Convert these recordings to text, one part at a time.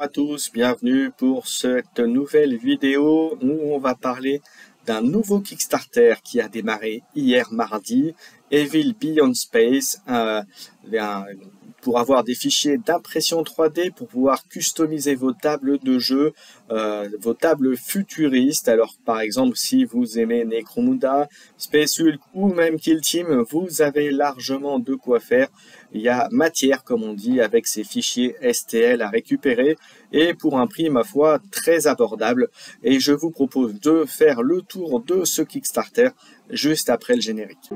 À tous, bienvenue pour cette nouvelle vidéo où on va parler d'un nouveau Kickstarter qui a démarré hier mardi, Evil Beyond Space, pour avoir des fichiers d'impression 3D pour pouvoir customiser vos tables de jeu, vos tables futuristes. Alors par exemple, si vous aimez Necromunda, Space Hulk ou même Kill Team, vous avez largement de quoi faire. Il y a matière, comme on dit, avec ces fichiers STL à récupérer et pour un prix, ma foi, très abordable. Et je vous propose de faire le tour de ce Kickstarter juste après le générique.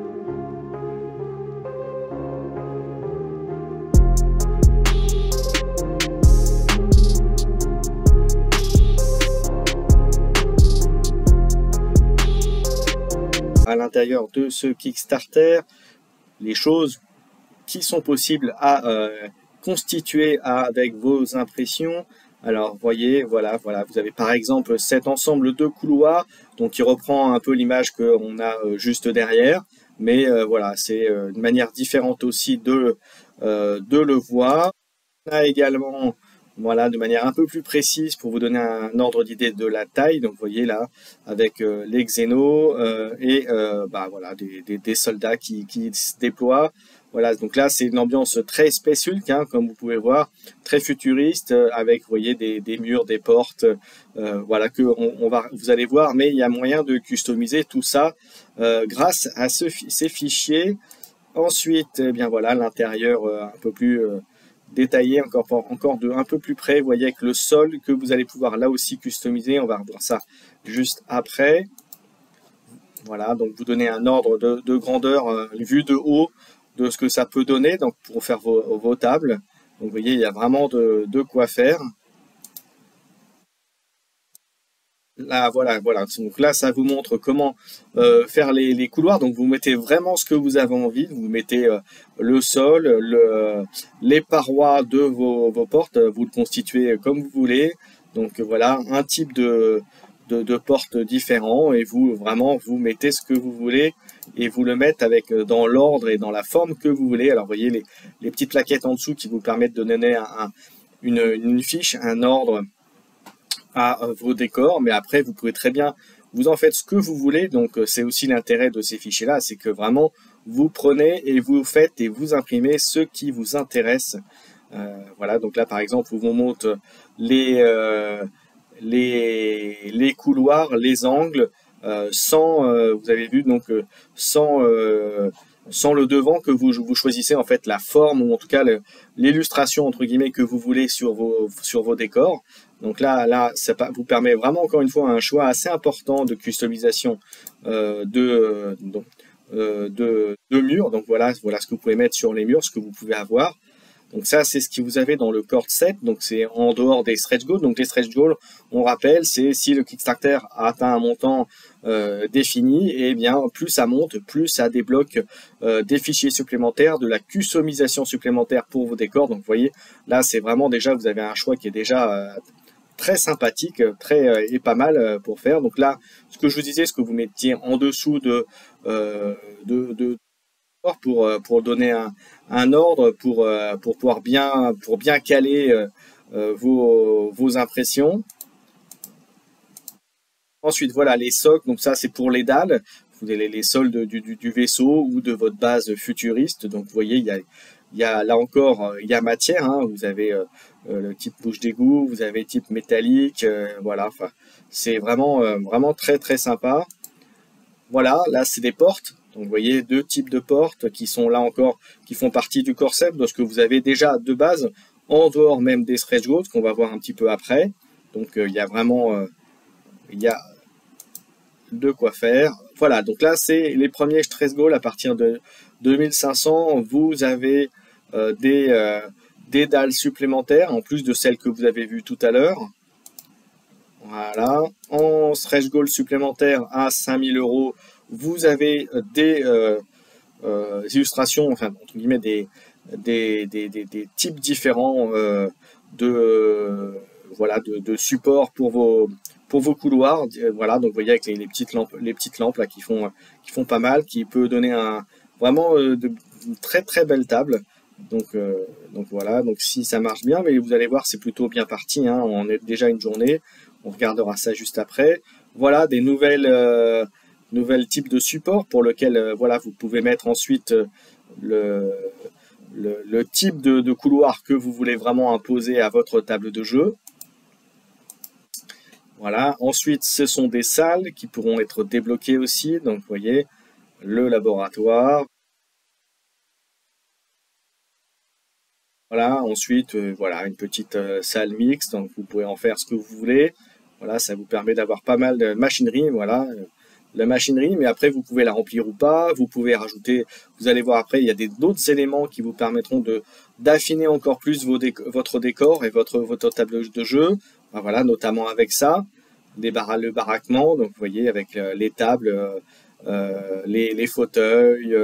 À l'intérieur de ce Kickstarter, les choses qui sont possibles à constituer avec vos impressions. Alors voyez, voilà, vous avez par exemple cet ensemble de couloirs, donc qui reprend un peu l'image qu'on a juste derrière, mais voilà, c'est une manière différente aussi de le voir. On a également, voilà, de manière un peu plus précise pour vous donner un ordre d'idée de la taille. Donc vous voyez là, avec les xénos et voilà, des soldats qui se déploient. Voilà, donc là c'est une ambiance très Space Hulk, hein, comme vous pouvez voir, très futuriste, avec, vous voyez, des murs, des portes, voilà, que vous allez voir, mais il y a moyen de customiser tout ça grâce à ces fichiers. Ensuite, eh bien voilà, l'intérieur un peu plus détaillé, encore un peu plus près, vous voyez, avec le sol que vous allez pouvoir là aussi customiser. On va revoir ça juste après. Voilà, donc vous donnez un ordre de grandeur, une vue de haut de ce que ça peut donner, donc pour faire vos tables. Donc vous voyez, il y a vraiment de quoi faire. Là, voilà. Donc là, ça vous montre comment faire les couloirs. Donc vous mettez vraiment ce que vous avez envie. Vous mettez le sol, les parois de vos portes. Vous le constituez comme vous voulez. Donc voilà, un type de portes différents. Et vous mettez ce que vous voulez et vous le mettez dans l'ordre et dans la forme que vous voulez. Alors vous voyez les petites plaquettes en dessous qui vous permettent de donner une fiche, un ordre à vos décors, mais après vous pouvez très bien, vous en faites ce que vous voulez. Donc c'est aussi l'intérêt de ces fichiers là, c'est que vraiment vous prenez et vous faites et vous imprimez ce qui vous intéresse. Voilà, donc là par exemple vous montre les couloirs, les angles, sans vous avez vu, donc sans le devant, que vous choisissez en fait la forme, ou en tout cas l'illustration entre guillemets que vous voulez sur vos décors. Donc là ça vous permet vraiment, encore une fois, un choix assez important de customisation de murs. Donc voilà ce que vous pouvez mettre sur les murs, ce que vous pouvez avoir. Donc ça, c'est ce que vous avez dans le Core Set, donc c'est en dehors des stretch goals. Donc les stretch goals, on rappelle, c'est si le Kickstarter a atteint un montant défini, et bien plus ça monte, plus ça débloque des fichiers supplémentaires, de la customisation supplémentaire pour vos décors. Donc vous voyez, là c'est vraiment déjà, vous avez un choix qui est déjà très sympathique, et pas mal pour faire. Donc là, ce que je vous disais, ce que vous mettiez en dessous pour donner un ordre, pour pouvoir bien caler vos impressions. Ensuite, voilà les socles. Donc ça, c'est pour les dalles, vous avez les sols du vaisseau ou de votre base futuriste. Donc vous voyez, il y a là encore, il y a matière, hein. Vous avez le type bouche d'égout, vous avez type métallique, voilà. Enfin, c'est vraiment très très sympa. Voilà, là c'est des portes. Donc vous voyez, deux types de portes qui sont là encore, qui font partie du concept de ce que vous avez déjà de base, en dehors même des stretch goals, qu'on va voir un petit peu après. Donc il y a vraiment il y a de quoi faire. Voilà, donc là c'est les premiers stretch goals à partir de 2500. Vous avez des dalles supplémentaires en plus de celles que vous avez vues tout à l'heure. Voilà, en stretch goal supplémentaire à 5000 €, vous avez des illustrations, enfin entre guillemets des types différents de supports pour vos couloirs. Voilà, donc vous voyez avec les petites lampes là qui font pas mal, qui peut donner vraiment de très très belles tables. Donc voilà, donc si ça marche bien, mais vous allez voir, c'est plutôt bien parti, hein, on est déjà une journée, on regardera ça juste après. Voilà, des nouvelles types de supports pour lequel voilà, vous pouvez mettre ensuite le, le type de couloir que vous voulez vraiment imposer à votre table de jeu. Voilà, ensuite ce sont des salles qui pourront être débloquées aussi, donc vous voyez, le laboratoire. Voilà, ensuite, voilà, une petite salle mixte, donc vous pouvez en faire ce que vous voulez. Voilà, ça vous permet d'avoir pas mal de machinerie, voilà, la machinerie, mais après vous pouvez la remplir ou pas, vous pouvez rajouter, vous allez voir après, il y a d'autres éléments qui vous permettront d'affiner encore plus votre décor et votre table de jeu. Ben voilà, notamment avec ça, le baraquement, donc vous voyez avec les tables, les fauteuils,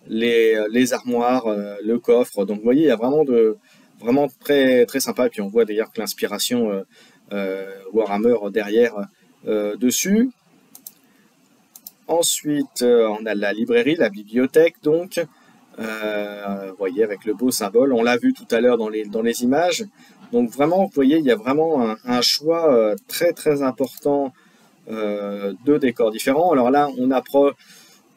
les armoires, le coffre. Donc vous voyez, il y a vraiment très très sympa. Et puis on voit d'ailleurs que l'inspiration Warhammer derrière dessus. Ensuite, on a la librairie, la bibliothèque, donc. Vous voyez, avec le beau symbole. On l'a vu tout à l'heure dans les images. Donc vraiment, vous voyez, il y a vraiment un choix très très important de décors différents. Alors là, on approche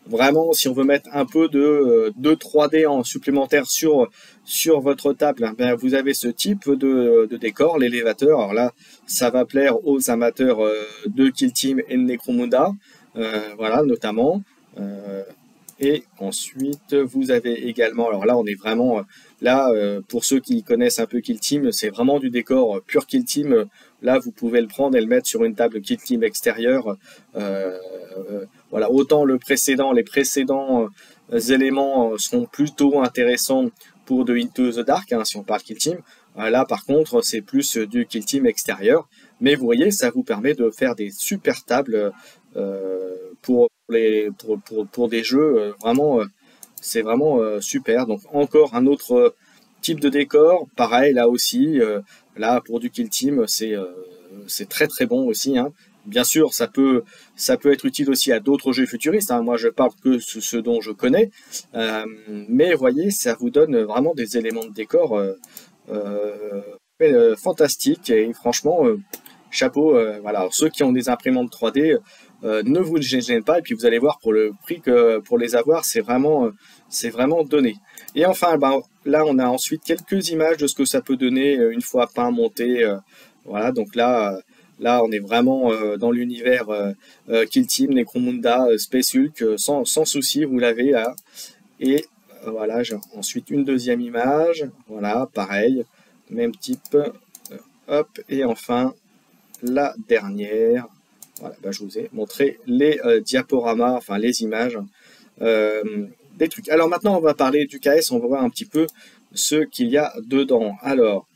vraiment, si on veut mettre un peu de 3D en supplémentaire sur votre table, hein, ben vous avez ce type de décor, l'élévateur. Alors là, ça va plaire aux amateurs de Kill Team et de Necromunda, voilà, notamment. Et ensuite, vous avez également, alors là, on est vraiment, là, pour ceux qui connaissent un peu Kill Team, c'est vraiment du décor pur Kill Team. Là, vous pouvez le prendre et le mettre sur une table Kill Team extérieure. Voilà, autant les précédents éléments seront plutôt intéressants pour de Into the Dark, hein, si on parle Kill Team. Là, par contre, c'est plus du Kill Team extérieur. Mais vous voyez, ça vous permet de faire des super tables pour des jeux vraiment, c'est vraiment super. Donc encore un autre type de décor, pareil là aussi, là pour du Kill Team c'est très très bon aussi, hein. Bien sûr ça peut être utile aussi à d'autres jeux futuristes, hein. Moi je parle que ce dont je connais, mais vous voyez, ça vous donne vraiment des éléments de décor fantastiques, et franchement chapeau. Voilà. Alors, ceux qui ont des imprimantes 3D, ne vous gênez pas, et puis vous allez voir pour le prix que pour les avoir, c'est vraiment donné. Et enfin, ben, là on a ensuite quelques images de ce que ça peut donner une fois peint, monté. Voilà, donc là on est vraiment dans l'univers Kill Team, Necromunda, Space Hulk, sans souci, vous l'avez là. Et voilà, j'ai ensuite une deuxième image, voilà, pareil, même type, hop, et enfin la dernière. Voilà, bah, je vous ai montré les diaporamas, enfin les images des trucs. Alors maintenant, on va parler du KS, on va voir un petit peu ce qu'il y a dedans. Alors,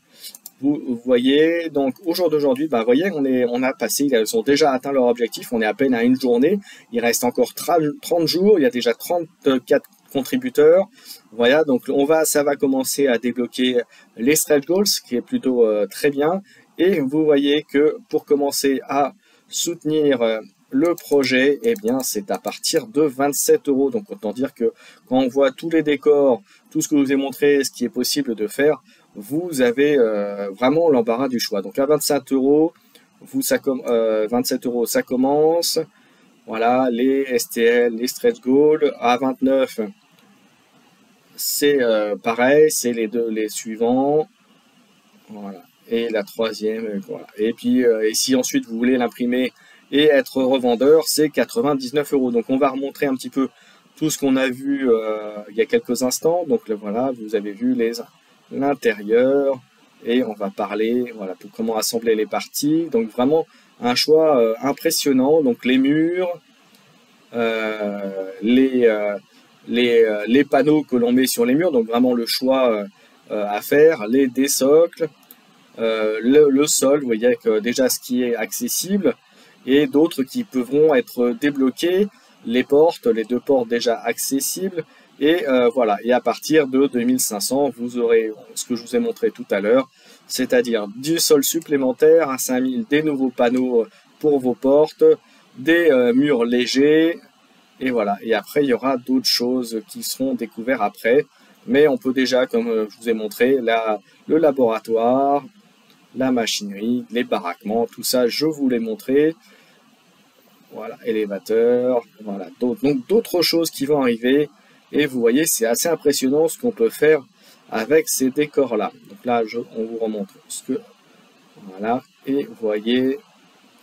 vous voyez, donc au jour d'aujourd'hui, bah, vous voyez, on a passé, ils ont déjà atteint leur objectif, on est à peine à une journée, il reste encore 30 jours, il y a déjà 34 contributeurs. Voilà, donc ça va commencer à débloquer les stretch goals, ce qui est plutôt très bien. Et vous voyez que pour commencer à soutenir le projet, eh bien, c'est à partir de 27 €. Donc, autant dire que quand on voit tous les décors, tout ce que je vous ai montré, ce qui est possible de faire, vous avez vraiment l'embarras du choix. Donc, à 27 €, 27 € ça commence. Voilà, les STL, les stretch goals. À 29, c'est pareil, c'est les suivants. Voilà. Et la troisième, voilà. Et puis, et si ensuite vous voulez l'imprimer et être revendeur, c'est 99 €. Donc on va remontrer un petit peu tout ce qu'on a vu il y a quelques instants. Donc voilà, vous avez vu l'intérieur, et on va parler, voilà, pour comment assembler les parties. Donc vraiment un choix impressionnant. Donc les murs, les panneaux que l'on met sur les murs, donc vraiment le choix à faire, des socles. Le sol, vous voyez que déjà ce qui est accessible, et d'autres qui pourront être débloqués, les deux portes déjà accessibles, et voilà, et à partir de 2500, vous aurez ce que je vous ai montré tout à l'heure, c'est-à-dire du sol supplémentaire à 5000, des nouveaux panneaux pour vos portes, des murs légers, et voilà. Et après, il y aura d'autres choses qui seront découvertes après. Mais on peut déjà, comme je vous ai montré, le laboratoire, la machinerie, les baraquements, tout ça, je vous l'ai montré. Voilà, élévateur, voilà, donc d'autres choses qui vont arriver. Et vous voyez, c'est assez impressionnant ce qu'on peut faire avec ces décors-là. Donc là, on vous remontre ce que... Voilà, et vous voyez,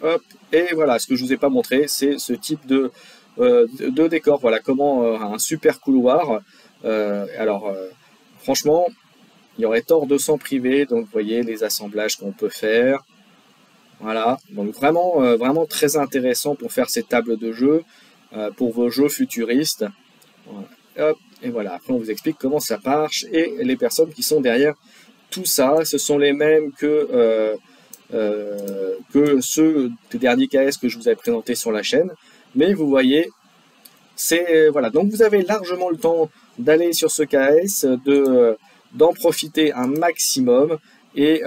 hop, et voilà, ce que je vous ai pas montré, c'est ce type de décor. Voilà, comment un super couloir. Franchement, il y aurait tort de s'en priver. Donc, vous voyez les assemblages qu'on peut faire. Voilà, donc vraiment très intéressant pour faire ces tables de jeu, pour vos jeux futuristes. Voilà. Hop, et voilà, après on vous explique comment ça marche, et les personnes qui sont derrière tout ça, ce sont les mêmes que ceux des derniers KS que je vous avais présentés sur la chaîne. Mais vous voyez, voilà, donc vous avez largement le temps d'aller sur ce KS, d'en profiter un maximum. Et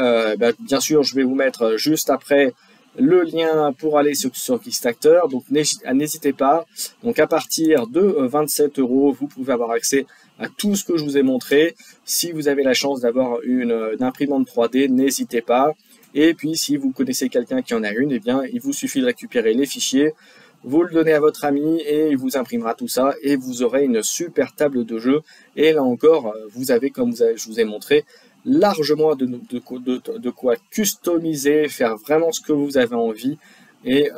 bien sûr, je vais vous mettre juste après le lien pour aller sur Kickstarter. Donc n'hésitez pas. Donc à partir de 27 €, vous pouvez avoir accès à tout ce que je vous ai montré. Si vous avez la chance d'avoir une imprimante 3D, n'hésitez pas. Et puis si vous connaissez quelqu'un qui en a une, eh bien il vous suffit de récupérer les fichiers, vous le donnez à votre ami et il vous imprimera tout ça et vous aurez une super table de jeu. Et là encore, vous avez, je vous ai montré, largement de quoi customiser, faire vraiment ce que vous avez envie, et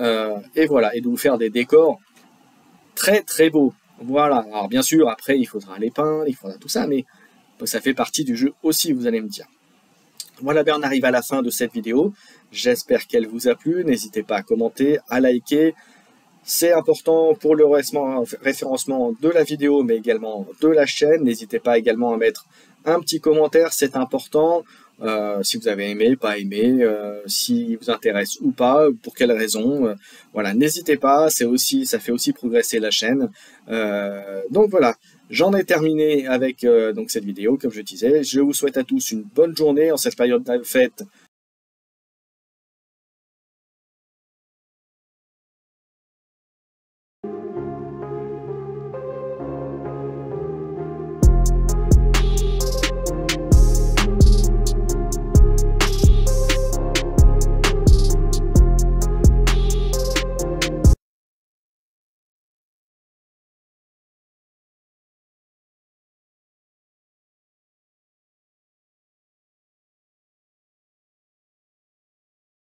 voilà, et de vous faire des décors très très beaux. Voilà, alors bien sûr, après il faudra les peindre, il faudra tout ça, mais ça fait partie du jeu aussi, vous allez me dire. Voilà, on arrive à la fin de cette vidéo, j'espère qu'elle vous a plu, n'hésitez pas à commenter, à liker. C'est important pour le référencement de la vidéo, mais également de la chaîne. N'hésitez pas également à mettre un petit commentaire, c'est important. Si vous avez aimé, pas aimé, si vous intéresse ou pas, pour quelle raison. Voilà, n'hésitez pas, ça fait aussi progresser la chaîne. Donc voilà, j'en ai terminé avec donc cette vidéo, comme je disais. Je vous souhaite à tous une bonne journée en cette période de fête.